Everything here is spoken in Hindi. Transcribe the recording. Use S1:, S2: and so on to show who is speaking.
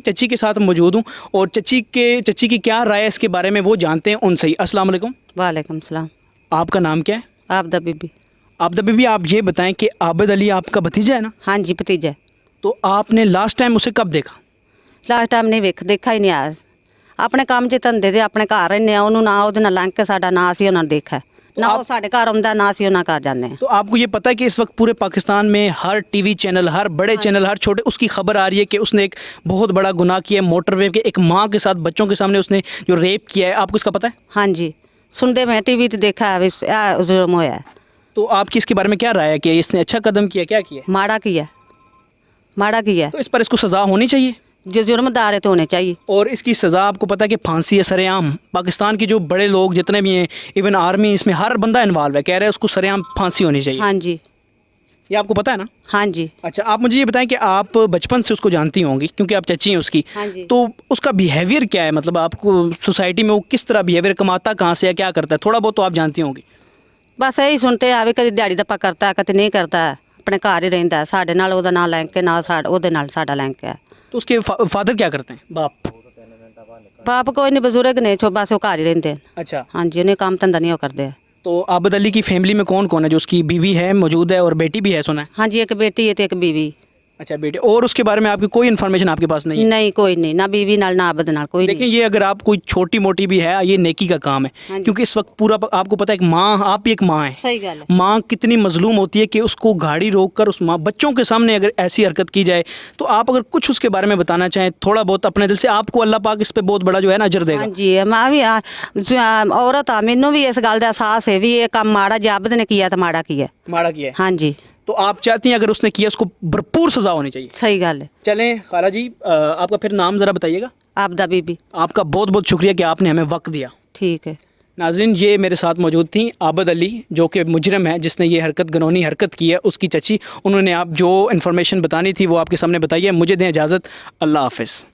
S1: चची के साथ मौजूद हूँ और चची की क्या राय है इसके बारे में वो जानते हैं उनसे ही। अस्सलाम वालेकुम।
S2: वालेकुम सलाम।
S1: आपका नाम क्या है?
S2: आबदा बीबी।
S1: आबदा बीबी, आप ये बताएं कि आबिद अली आपका भतीजा है ना?
S2: हाँ जी भतीजा।
S1: तो आपने लास्ट टाइम उसे कब देखा?
S2: लास्ट टाइम नहीं देखा ही नहीं आया। ਆਪਣੇ ਕੰਮ 'ਚ ਧੰਦੇ ਦੇ ਆਪਣੇ ਘਰ ਰਹਿੰਦੇ ਆ, ਉਹਨੂੰ ਨਾ ਉਹਦੇ ਨਾਲ ਲੰਘ ਕੇ ਸਾਡਾ ਨਾਂ ਅਸੀਂ ਉਹਨਾਂ ਦੇਖਿਆ ना वो साढ़े घर आंदा ना ਅਸੀਂ ਉਹਨਾਂ ਘਰ ਜਾਂਦੇ हैं।
S1: तो आपको ये पता है कि इस वक्त पूरे पाकिस्तान में हर टीवी चैनल, हर बड़े चैनल, हर छोटे, उसकी खबर आ रही है कि उसने एक बहुत बड़ा गुनाह किया है, मोटरवे के एक माँ के साथ बच्चों के सामने उसने जो रेप किया है। आपको इसका पता है?
S2: हाँ जी सुनते मैं टीवी ते देखा है जुर्म होया है।
S1: तो आपकी इसके बारे में क्या राय है कि इसने अच्छा कदम किया, क्या किया?
S2: माड़ा किया, माड़ा किया।
S1: तो इस पर इसको सज़ा होनी चाहिए
S2: जो जुर्मदार है तो होने चाहिए।
S1: और इसकी सज़ा आपको पता है कि फांसी है सरेआम। पाकिस्तान के जो बड़े लोग जितने भी हैं, इवन आर्मी, इसमें हर बंदा इन्वॉल्व है, कह रहे हैं उसको सरेआम फांसी होनी चाहिए।
S2: हाँ जी।
S1: ये आपको पता है ना?
S2: हाँ जी।
S1: अच्छा, आप मुझे ये बताएं कि आप बचपन से उसको जानती होंगी क्योंकि आप चची हैं उसकी।
S2: हाँ जी।
S1: तो उसका बिहेवियर क्या है? मतलब आपको सोसाइटी में वो किस तरह बिहेवियर, कमाता कहाँ से है, क्या करता है? थोड़ा बहुत तो आप जानती होंगी।
S2: बस यही सुनते आवे कभी दिहाड़ी दप्पा करता कभी नहीं करता, अपने घर ही रहता। साढ़े नाल ओहदा नाम लैंक के ना ओहदे नाल साडा लैंक है।
S1: तो उसके फादर क्या करते हैं? बाप?
S2: बाप कोई नहीं, बुजुर्ग ने छो बस वो घर ही रहते हैं।
S1: अच्छा।
S2: हाँ जी उन्हें काम धंधा नहीं वो करते।
S1: तो आबिद अली की फैमिली में कौन कौन है? जो उसकी बीवी है मौजूद है और बेटी भी है सुना है।
S2: हाँ जी एक बेटी है तो एक बीवी।
S1: अच्छा बेटे, और उसके बारे में आपकी कोई इन्फॉर्मेशन आपके पास नहीं है?
S2: नहीं कोई नहीं, ना बीवी नाल ना आबद नाल कोई
S1: देखिए
S2: नहीं।
S1: ये अगर आप कोई छोटी मोटी भी है, ये नेकी का काम
S2: हाँ
S1: है
S2: जी।
S1: क्योंकि इस वक्त पूरा आपको पता है, एक माँ, आप भी एक माँ है।
S2: सही गल है।
S1: माँ कितनी मजलूम होती है कि उसको गाड़ी रोक कर उस माँ बच्चों के सामने अगर ऐसी हरकत की जाए, तो आप अगर कुछ उसके बारे में बताना चाहें थोड़ा बहुत अपने दिल से, आपको अल्लाह पाक इस पे बहुत बड़ा जो है ना अजर देगा।
S2: हाँ जी मैं भी औरत आ, मैनू भी इस गल का एहसास है भी ये काम माड़ा जे आबद ने किया तो माड़ा किया।
S1: माड़ा किया है।
S2: हाँ जी
S1: तो आप चाहती हैं अगर उसने किया उसको भरपूर सजा होनी चाहिए।
S2: सही गल है।
S1: चलें खाला जी, आपका फिर नाम ज़रा बताइएगा।
S2: आबदा बीबी।
S1: आपका बहुत बहुत शुक्रिया कि आपने हमें वक्त दिया।
S2: ठीक है।
S1: नाज़रीन, ये मेरे साथ मौजूद थी आबिद अली, जो कि मुजरम है जिसने ये हरकत, घिनौनी हरकत की है, उसकी चची। उन्होंने आप जो इन्फॉर्मेशन बतानी थी वो आपके सामने बताई है। मुझे दें इजाज़त। अल्लाह हाफ़िज़।